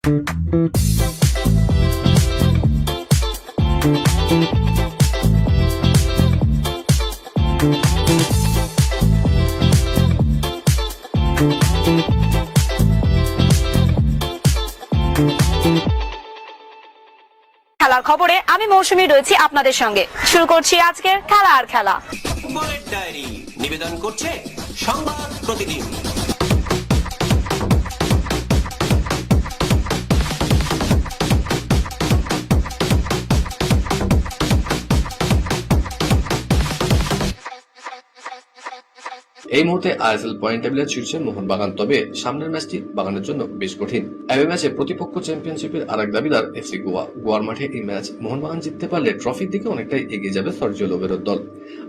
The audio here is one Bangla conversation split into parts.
খেলার খবরে আমি মৌসুমী রয়েছি আপনাদের সঙ্গে। শুরু করছি আজকের খেলা আর খেলা। বুলেট ডায়েরি নিবেদন করছে সংবাদ প্রতিদিন। এই মুহূর্তে আইএসএল পয়েন্ট টেবিলের শীর্ষে মোহনবাগান, তবে সামনের ম্যাচটি বাগানের জন্য বেশ কঠিন। এই ম্যাচে প্রতিপক্ষ চ্যাম্পিয়নশিপের আরেক দাবিদার এফসি গোয়া। গোয়ার মাঠে এই ম্যাচ মোহনবাগান জিততে পারলে ট্রফির দিকে অনেকটাই এগিয়ে যাবে সর্জিও লোবেরোর দল।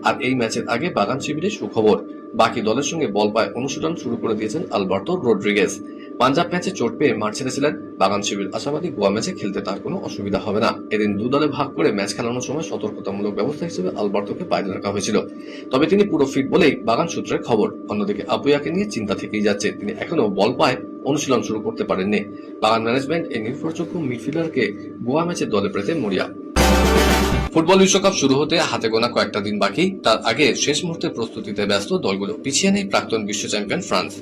আর এই ম্যাচের আগে বাগান শিবিরে সুখবর, বাকি দলের সঙ্গে বল পায় অনুশীলন শুরু করে দিয়েছেন আলবার্তো রড্রিগেজ। পাঞ্জাব ম্যাচে চোট পেয়ে মাঠ ছেড়েছিলেন। বাগান শিবির আশাবাদী গোয়া ম্যাচে খেলতে তার কোনো অসুবিধা হবে না। এদিন দু দলে ভাগ করে ম্যাচ খেলানোর সময় সতর্কতামূলক ব্যবস্থা হিসেবে আলবার্তোকে বাইরে রাখা হয়েছিল, তবে তিনি পুরো ফিট বলেই বাগান সূত্রের খবর। অন্যদিকে আবুয়াকে নিয়ে চিন্তা থেকেই যাচ্ছে, তিনি এখনো বল পায় অনুশীলন শুরু করতে পারেননি। বাগান ম্যানেজমেন্ট এই নির্ভরযোগ্য মিডফিল্ডারকে গোয়া ম্যাচে দলে পেতে মরিয়া। ফুটবল বিশ্বকাপ শুরু হতে হাতে গোনা কয়েকটা দিন বাকি, তার আগে শেষ মুহূর্তে প্রস্তুতিতে ব্যস্ত দলগুলো। পিছিয়ে নেই প্রাক্তন বিশ্ব চ্যাম্পিয়ন ফ্রান্স।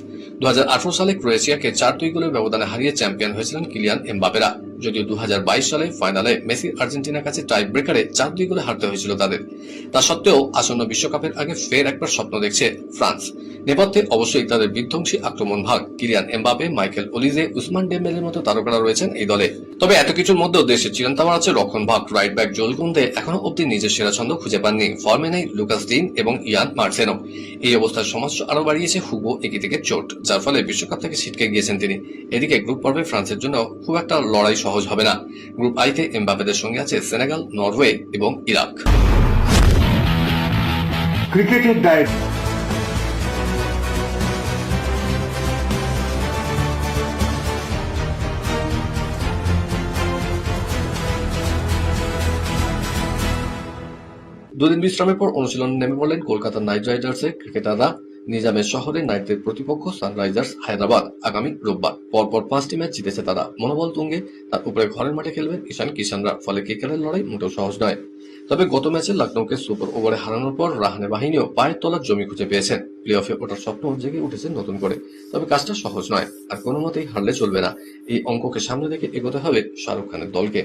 2018 সালে ক্রোয়েশিয়াকে 4-2 গোলের ব্যবধানে হারিয়ে চ্যাম্পিয়ন হয়েছিলেন কিলিয়ান এমবাপেরা। যদিও 2022 সালে ফাইনালে মেসি আর্জেন্টিনার কাছে টাই ব্রেকারে 4-2 গোলে হারতে হয়েছিল তাদের। তা সত্ত্বেও আসন্ন বিশ্বকাপের আগে ফের একবার স্বপ্ন দেখছে ফ্রান্স। নেপথ্যে অবশ্যই তাদের বিধ্বংসী আক্রমণ ভাগ। কিলিয়ান এমবাপে, মাইকেল ওলিজে, উসমান ডেম্বেলের মতো তারকারা রয়েছেন এই দলে। তবে এত কিছুর মধ্যেও দেশের চিরন্তন আছে রক্ষণ ভাগ। রাইট ব্যাক জোল কুন্দে এখনো অব্দি নিজের সেরা ছন্দ খুঁজে পাননি। ফর্মে নেই লুকাস ডিন এবং ইয়ান মার্সেনো। এই অবস্থার সমস্যা আরো বাড়িয়েছে হুগো একিতিকের চোট, যার ফলে বিশ্বকাপ থেকে ছিটকে গিয়েছেন তিনি। এদিকে গ্রুপ পর্বে ফ্রান্সের জন্য খুব একটা লড়াই সহজ হবে না। গ্রুপ আইতে এমবাপেদের সঙ্গে আছে সেনেগাল, নরওয়ে এবং ইরাক। ক্রিকেটের ডায়েরি। দুদিন বিশ্রামের পর অনুশীলনে নেমে পড়লেন কলকাতা নাইট রাইডার্সের ক্রিকেটাররা। নিজামের শহরে নাইটদের প্রতিপক্ষ সানরাইজার্স হায়দ্রাবাদ। আগামী রোববার পরপর 5টি ম্যাচ জিতেছে তারা, মনোবল তুঙ্গে। তার উপরে ঘরের মাঠে খেলবেন ঈশান কিষানরা, ফলে ক্রিকেটের লড়াই মোটেও সহজ নয়। তবে গত ম্যাচে লখনৌকে সুপার ওভারে হারানোর পর রাহানে বাহিনীও পায়ের তলার জমি খুঁজে পেয়েছেন। প্লে অফে ওঠার স্বপ্ন জেগে উঠেছে নতুন করে, তবে কাজটা সহজ নয়। আর কোনো মতেই হারলে চলবে না। এই অঙ্ককে সামনে রেখে এগোতে হবে শাহরুখ খানের দলকে।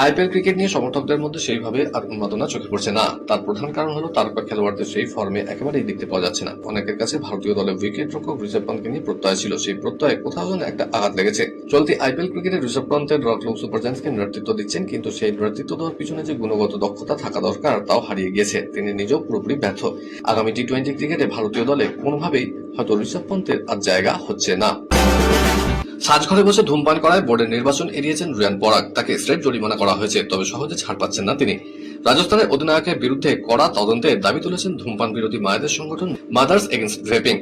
আইপিএল ক্রিকেট নিয়ে সমর্থকদের মধ্যে সেইভাবে আর উন্মাদনা চোখে পড়ছে না। তার প্রধান কারণ হলো তারকা খেলোয়াড়দের সেই ফর্মে একেবারেই দেখতে পাওয়া যাচ্ছে না। অনেকের কাছে ভারতীয় দলে উইকেট রক্ষক ঋষভ পন্থকে নিয়ে প্রত্যয় ছিল, সেই প্রত্যয়ে কোথাও যেন একটা আঘাত লেগেছে। চলতি আইপিএল ক্রিকেটে ঋষভ পন্থের লখনৌ সুপার জায়ান্টসকে নেতৃত্ব দিচ্ছেন, কিন্তু সেই নেতৃত্ব দেওয়ার পিছনে যে গুণগত দক্ষতা থাকা দরকার তাও হারিয়ে গিয়েছে। তিনি নিজেও পুরোপুরি ব্যর্থ। আগামী টি-20 ক্রিকেটে ভারতীয় দলে কোনোভাবেই হয়তো ঋষভ পন্থের আর জায়গা হচ্ছে না। সাজঘরে বসে ধূমপান করায় বোর্ডের নির্বাচন এড়িয়েছেন রিয়ান পরাগ। তাকে স্ট্রেট জরিমানা করা হয়েছে, তবে সহজে ছাড় পাচ্ছেন না তিনি। রাজস্থানের অধিনায়কের বিরুদ্ধে কড়া তদন্তের দাবি তুলেছেন ধূমপান বিরোধী মায়েদের সংগঠন মাদার্স এগেইনস্ট ভেপিং।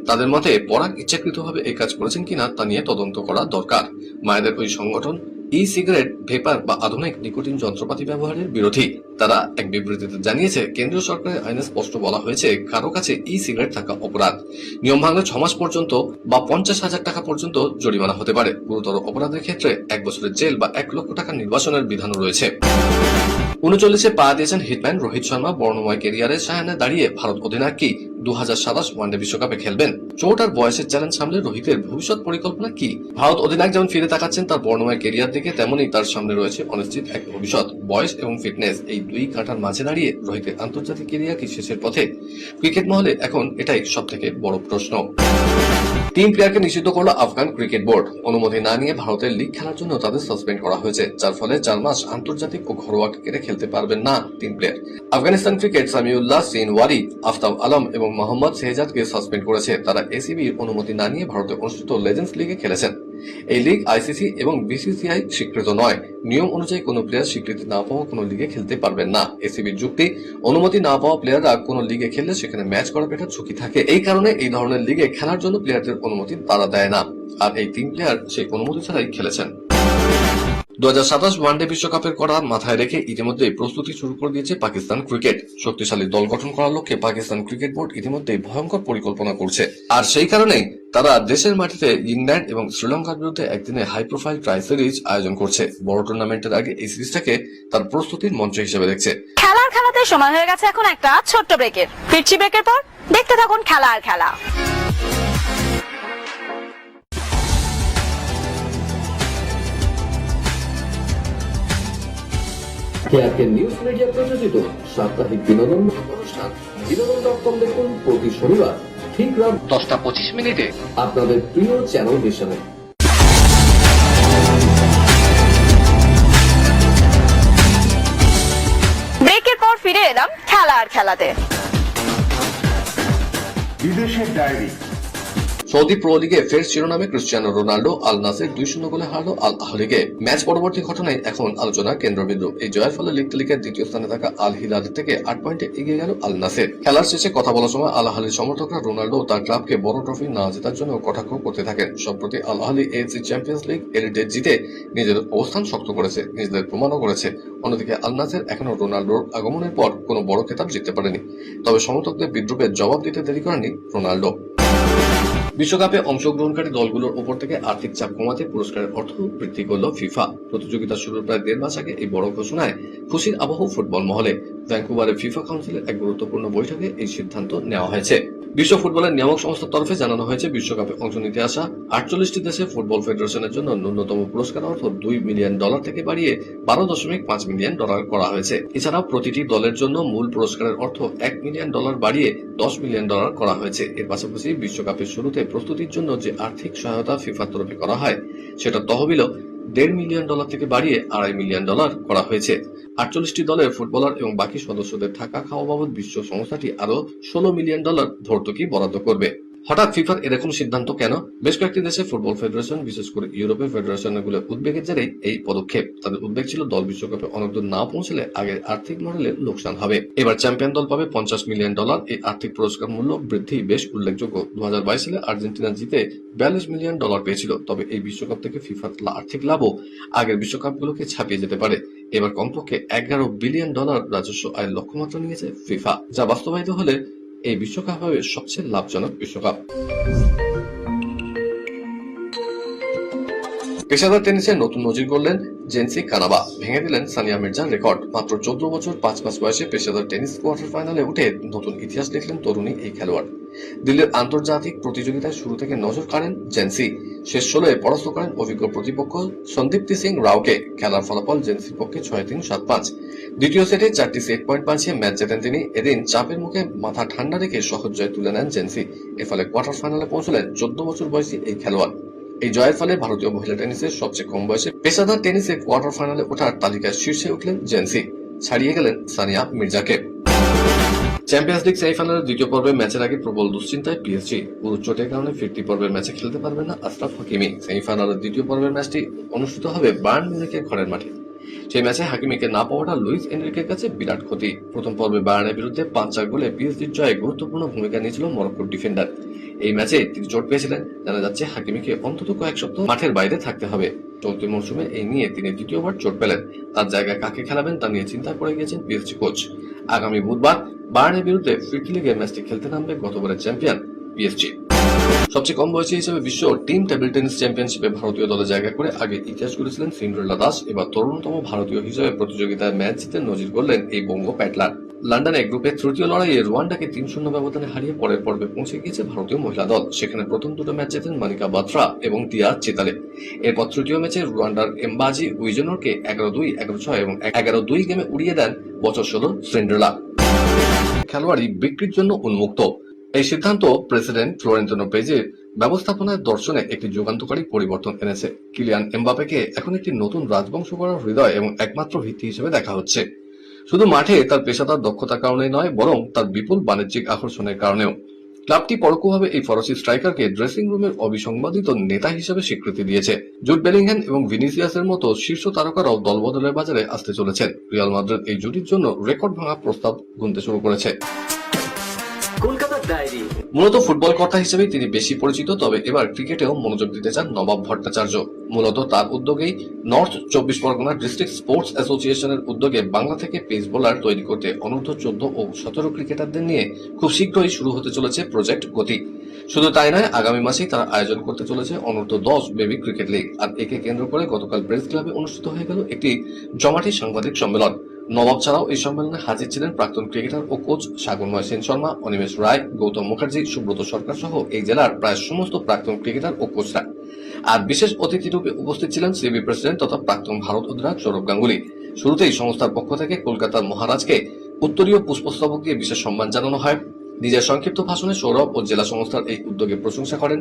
তাদের মতে পরাগ ইচ্ছাকৃতভাবে এই কাজ করেছেন কিনা তা নিয়ে তদন্ত করা দরকার। মায়েদের ওই সংগঠন ই সিগারেট, ভেপার বা আধুনিক নিকোটিন যন্ত্রপাতি ব্যবহারের বিরোধী। তারা এক বিবৃতিতে জানিয়েছে, কেন্দ্রীয় সরকারের আইনে স্পষ্ট বলা হয়েছে কারো কাছে ই সিগারেট থাকা অপরাধ। নিয়ম ভাঙলে 6 মাস পর্যন্ত বা 50,000 টাকা পর্যন্ত জরিমানা হতে পারে। গুরুতর অপরাধের ক্ষেত্রে 1 বছরের জেল বা 1 লক্ষ টাকা নির্বাসনের বিধানও রয়েছে। 39-এ পা দিয়েছেন হিটম্যান রোহিত শর্মা। বর্ণময় কেরিয়ারের সায়ানে দাঁড়িয়ে ভারত অধিনায়ক কি 2027 ওয়ানডে বিশ্বকাপে খেলবেন? চোট আর বয়সের চ্যালেঞ্জ সামলে রোহিতের ভবিষ্যৎ পরিকল্পনা কি? ভারত অধিনায়ক যেমন ফিরে তাকাচ্ছেন তার বর্ণময় কেরিয়ার দিকে, তেমনই তার সামনে রয়েছে অনিশ্চিত এক ভবিষ্যৎ। বয়স এবং ফিটনেস এই দুই কাঁটার মাঝে দাঁড়িয়ে রোহিতের আন্তর্জাতিক কেরিয়ার কি শেষের পথে? ক্রিকেট মহলে এখন এটাই সব থেকে বড় প্রশ্ন। 3 প্লেয়ারকে নিষিদ্ধ করল আফগান ক্রিকেট বোর্ড। অনুমতি না নিয়ে ভারতের লিগ খেলার জন্য তাদের সাসপেন্ড করা হয়েছে, যার ফলে 4 মাস আন্তর্জাতিক ও ঘরোয়া ক্রিকেটে খেলতে পারবেন না 3 প্লেয়ার। আফগানিস্তান ক্রিকেট সামিউল্লাহ সিনওয়ারি, আফতাব আলম এবং মোহাম্মদ শেহজাদকে সাসপেন্ড করেছে। তারা এসিবির অনুমতি না নিয়ে ভারতে অনুষ্ঠিত লেজেন্ডস লিগে খেলেছেন। এই লিগ আইসিসি এবং বিসিসিআই স্বীকৃত নয়। নিয়ম অনুযায়ী কোনো প্লেয়ার স্বীকৃতি না পাওয়া কোনো লিগে খেলতে পারবেন না। এসিবির যুক্তি, অনুমতি না পাওয়া প্লেয়াররা কোনো লিগে খেললে সেখানে ম্যাচ করার একটা ঝুঁকি থাকে। এই কারণে এই ধরনের লিগে খেলার জন্য প্লেয়ারদের অনুমতি তারা দেয় না। আর এই 3 প্লেয়ার সেই অনুমতি ছাড়াই খেলেছেন। 2027 ওয়ানডে বিশ্বকাপের কথা মাথায় রেখে ইতিমধ্যেই প্রস্তুতি শুরু করে দিয়েছে পাকিস্তান ক্রিকেট। শক্তিশালী দল গঠন করার লক্ষ্যে পাকিস্তান ক্রিকেট বোর্ড ইতিমধ্যেই ভয়ঙ্কর পরিকল্পনা করছে। আর সেই কারণেই তারা দেশের মাটিতে ইংল্যান্ড এবং শ্রীলঙ্কার বিরুদ্ধে একদিনে হাই প্রোফাইল ট্রাই সিরিজ আয়োজন করছে। বড় টুর্নামেন্টের আগে এই সিরিজটাকে তার প্রস্তুতির মঞ্চ হিসেবে দেখছে। খেলাতে সময় হয়ে গেছে এখন একটা ছোট্ট ব্রেকের। ফিরছি ব্রেকের পর, দেখতে থাকুন খেলা আর খেলা। কেআরকে নিউজ মিডিয়া প্রযোজিত সাপ্তাহিক বিনোদন অনুষ্ঠান বিনোদন.com দেখুন প্রতি শনিবার ঠিক রাত 10:25 আপনাদের প্রিয় চ্যানেল মিশনে। ব্রেকের পর ফিরে এলাম খেলা আর খেলাতে। বিদেশের ডায়েরি। সৌদি প্রো লিগে ফের শিরোনামে ক্রিস্টিয়ানো রোনাল্ডো। আল নাসের 2-0 গোলে হারলো আল আহলিকে। ম্যাচ পরবর্তী ঘটনায় এখন আলোচনার কেন্দ্রবিন্দু। এই জয়ের ফলে লিগ তালিকার দ্বিতীয় স্থানে থাকা আল হিলাল থেকে 8 পয়েন্টে এগিয়ে গেল আল নাসের। খেলার শেষে কথা বলার সময় আল আহলির সমর্থকরা রোনাল্ডো তার ক্লাবকে বড় ট্রফি না জেতার জন্য কটাক্ষ করতে থাকেন। সম্প্রতি আল আহলি এএফসি চ্যাম্পিয়ন্স লিগ এলিটে জিতে নিজের অবস্থান শক্ত করেছে, নিজেদের প্রমাণও করেছে। অন্যদিকে আল নাসের এখনো রোনাল্ডোর আগমনের পর কোনো বড় খেতাব জিততে পারেনি। তবে সমর্থকদের বিদ্রুপের জবাব দিতে দেরি করেননি রোনাল্ডো। বিশ্বকাপে অংশগ্রহণকারী দলগুলোর উপর থেকে আর্থিক চাপ কমাতে পুরস্কারের অর্থ বৃদ্ধি করল ফিফা। প্রতিযোগিতা শুরুর প্রায় 1.5 মাস আগে এই বড় ঘোষণায় খুশির আবহ ফুটবল মহলে। ভ্যাঙ্কুভারে ফিফা কাউন্সিলের এক গুরুত্বপূর্ণ বৈঠকে এই সিদ্ধান্ত নেওয়া হয়েছে। বিশ্ব ফুটবলের নিয়ামক সংস্থার তরফে জানানো হয়েছে, বিশ্বকাপে অংশ নিতে আসা 48টি দেশে ফুটবল ফেডারেশনের জন্য ন্যূনতম পুরস্কার অর্থ $2 মিলিয়ন থেকে বাড়িয়ে $12.5 মিলিয়ন করা হয়েছে। এছাড়াও প্রতিটি দলের জন্য মূল পুরস্কারের অর্থ $1 মিলিয়ন বাড়িয়ে $10 মিলিয়ন করা হয়েছে। এর পাশাপাশি বিশ্বকাপের শুরুতে প্রস্তুতির জন্য যে আর্থিক সহায়তা ফিফার তরফে করা হয় সেটা তহবিলও $1.5 মিলিয়ন থেকে বাড়িয়ে $2.5 মিলিয়ন করা হয়েছে। 48টি দলের ফুটবলার এবং বাকি সদস্যদের থাকা খাওয়া বাবদ বিশ্ব সংস্থাটি আরো $16 মিলিয়ন ভর্তুকি বরাদ্দ করবে। হঠাৎ ফিফার এরকম সিদ্ধান্ত কেন? বেশ কয়েকটি দেশে ফুটবল ফেডারেশন, বিশেষ করে ইউরোপের ফেডারেশনগুলোর উদ্বেগের জেরেই এই পদক্ষেপ। তাদের উদ্বেগ ছিল দল বিশ্বকাপে অনেক দূর না পৌঁছলে আগের আর্থিক মডেলের লোকসান হবে। এবার চ্যাম্পিয়ন দল পাবে $50 মিলিয়ন। এই আর্থিক পুরস্কার মূল্য বৃদ্ধি বেশ উল্লেখযোগ্য। 2022 সালে আর্জেন্টিনা জিতে $42 মিলিয়ন পেয়েছিল। তবে এই বিশ্বকাপ থেকে ফিফার আর্থিক লাভও আগের বিশ্বকাপগুলোকে ছাপিয়ে যেতে পারে। এবার কমপক্ষে $11 বিলিয়ন রাজস্ব আয়ের লক্ষ্যমাত্রা নিয়েছে ফিফা, যা বাস্তবায়িত হলে এই বিশ্বকাপ হবে সবচেয়ে লাভজনক বিশ্বকাপ। পেশাদার টেনিসে নতুন নজির গড়লেন জেন্সি কানাবা। ভেঙে দিলেন সানিয়া মির্জার রেকর্ড। মাত্র 14 বছর 5 মাস বয়সে পেশাদার টেনিস কোয়ার্টার ফাইনালে উঠে নতুন ইতিহাস লিখলেন তরুণী এই খেলোয়াড়। দিল্লির আন্তর্জাতিক প্রতিযোগিতায় শুরু থেকে নজর কাড়েন জেন্সি। শেষ 16-এ পরাস্ত করেন অভিজ্ঞ প্রতিপক্ষ সন্দীপ্তি সিং রাওকে। খেলার ফলাফল জেন্সির পক্ষে 6-3, 7-5। দ্বিতীয় সেটে 4টি সেট পয়েন্ট পাঠিয়ে ম্যাচ জেতেন তিনি। এদিন চাপের মুখে মাথা ঠান্ডা রেখে সহজ জয় তুলে নেন জেন্সি। এর ফলে কোয়ার্টার ফাইনালে পৌঁছলেন 14 বছর বয়সী এই খেলোয়াড়। এই জয়ের ফলে ভারতীয় মহিলা টেনিসের সবচেয়ে কম বয়সে পেশাদার টেনিসে কোয়ার্টার ফাইনালে ওঠার তালিকায় শীর্ষে উঠলেন জেন্সি, ছাড়িয়ে গেলেন সানিয়া মির্জাকে। চ্যাম্পিয়ন্স লিগ সেমিফাইনালের দ্বিতীয় পর্বের ম্যাচের আগে প্রবল দুশ্চিন্তায় পিএসজি। পুরো চোটের কারণে ফিরতি পর্বের ম্যাচে খেলতে পারবেন না আশরাফ হাকিমি। সেমিফাইনালের দ্বিতীয় পর্বের ম্যাচটি অনুষ্ঠিত হবে বায়ার্ন মিউনিখের ঘরের মাঠে। সেই ম্যাচে হাকিমিকে না পাওয়াটা লুইস এনরিকের কাছে বিরাট ক্ষতি। প্রথম পর্বে বায়ার্নের বিরুদ্ধে 5-4 গোলে পিএসজির জয়ে গুরুত্বপূর্ণ ভূমিকা নিয়েছিল মরক্কোর ডিফেন্ডার। এই ম্যাচে তিনি চোট পেয়েছিলেন। জানা যাচ্ছে হাকিমিকে অন্তত কয়েক সপ্তাহ মাঠের বাইরে থাকতে হবে। চলতি মৌসুমে এই নিয়ে তিনি দ্বিতীয়বার চোট পেলেন। তার জায়গায় কাকে খেলাবেন তা নিয়ে চিন্তায় পড়ে গিয়েছেন পিএসজি কোচ। আগামী বুধবার বায়ার্নের বিরুদ্ধে ফিরতি লিগে ম্যাচটি খেলতে নামবে গতবারের চ্যাম্পিয়ন পিএসজি। সবচেয়ে কম বয়সী হিসেবে বিশ্ব টিম টেবিল টেনিস চ্যাম্পিয়নশিপে ভারতীয় দলে জায়গা করে আগে ইতিহাস গড়েছিলেন সিন্ড্রেলা দাস। এবার তরুণতম ভারতীয় হিসেবে প্রতিযোগিতায় ম্যাচ জিতে নজির গড়লেন এই বঙ্গ প্যাটলার। লন্ডনে গ্রুপের তৃতীয় লড়াইয়ে রুয়ান্ডাকে 3-0 ব্যবধানে হারিয়ে পরের পর্বে পৌঁছে গিয়েছে ভারতীয় মহিলা দল। সেখানে প্রথম দুটো ম্যাচ জেতেন মানিকা বাত্রা এবং টিয়া চিতালে। এরপর তৃতীয় ম্যাচে রুয়ান্ডার এমবাজি উইজনরকে 11-2, 11-6 এবং 11-2 গেমে উড়িয়ে দেন বছর 16 সিন্ড্রেলা। খেলোয়াড়ই বিক্রির জন্য উন্মুক্ত। এই সিদ্ধান্ত প্রেসিডেন্ট ফ্লোরেন্তিনো পেজের ব্যবস্থাপনার দর্শনে একটি যুগান্তকারী পরিবর্তন এনেছে। কিলিয়ান এমবাপেকে এখন একটি নতুন রাজবংশ গড়ার হৃদয় এবং একমাত্র ভিত্তি হিসেবে দেখা হচ্ছে। শুধু মাঠে তার পেশাদার দক্ষতার কারণেই নয়, বরং তার বিপুল বাণিজ্যিক আকর্ষণের কারণেও। ক্লাবটি পরোক্ষভাবে এই ফরাসি স্ট্রাইকারকে ড্রেসিং রুমের অবিসংবাদিত নেতা হিসেবে স্বীকৃতি দিয়েছে। জুড বেলিংহ্যাম এবং ভিনিসিয়াসের মতো শীর্ষ তারকারাও দলবদলের বাজারে আসতে চলেছেন। রিয়াল মাদ্রিদ এই জুটির জন্য রেকর্ড ভাঙা প্রস্তাব গুনতে শুরু করেছে। কলকাতা ডায়েরি। মূলত ফুটবল কর্তা হিসেবেই তিনি বেশি পরিচিত, তবে এবার ক্রিকেটেও মনোযোগ দিতে চান নবাব ভট্টাচার্য। মূলত তার উদ্যোগেই নর্থ 24 পরগনা ডিস্ট্রিক্ট স্পোর্টস অ্যাসোসিয়েশনের উদ্যোগে বাংলা থেকে পেস বোলার তৈরি করতে অনূর্ধ্ব 14 ও 17 ক্রিকেটারদের নিয়ে খুব শীঘ্রই শুরু হতে চলেছে প্রজেক্ট গতি। শুধু তাই নয়, আগামী মাসেই তারা আয়োজন করতে চলেছে অনূর্ধ্ব 10 বেবি ক্রিকেট লিগ। আর একে কেন্দ্র করে গতকাল প্রেস ক্লাবে অনুষ্ঠিত হয়ে গেল একটি জমাটি সাংবাদিক সম্মেলন। নবাব ছাড়াও এই সম্মেলনে হাজির ছিলেন প্রাক্তন ক্রিকেটার ও কোচ সাগরময় সেন শর্মা, অনিমেষ রায়, গৌতম মুখার্জি, সুব্রত সরকার সহ এই জেলার প্রায় সমস্ত প্রাক্তন ক্রিকেটার ও কোচরা। আর বিশেষ অতিথি রূপে উপস্থিত ছিলেন সিবি প্রেসিডেন্ট তথা প্রাক্তন ভারত অধিনায়ক সৌরভ গাঙ্গুলি। শুরুতেই সংস্থার পক্ষ থেকে কলকাতার মহারাজকে উত্তরীয় পুষ্পস্তবক দিয়ে বিশেষ সম্মান জানানো হয়। নিজের সংক্ষিপ্ত ভাষণে সৌরভ ও জেলা সংস্থার এই উদ্যোগে প্রশংসা করেন।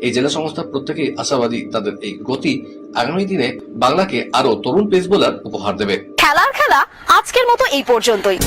এই জেলা সংস্থার প্রত্যেকেই আশাবাদী তাদের এই গতি আগামী দিনে বাংলাকে আরো তরুণ পেস বোলার উপহার দেবে। খেলার খেলা আজকের মতো এই পর্যন্তই।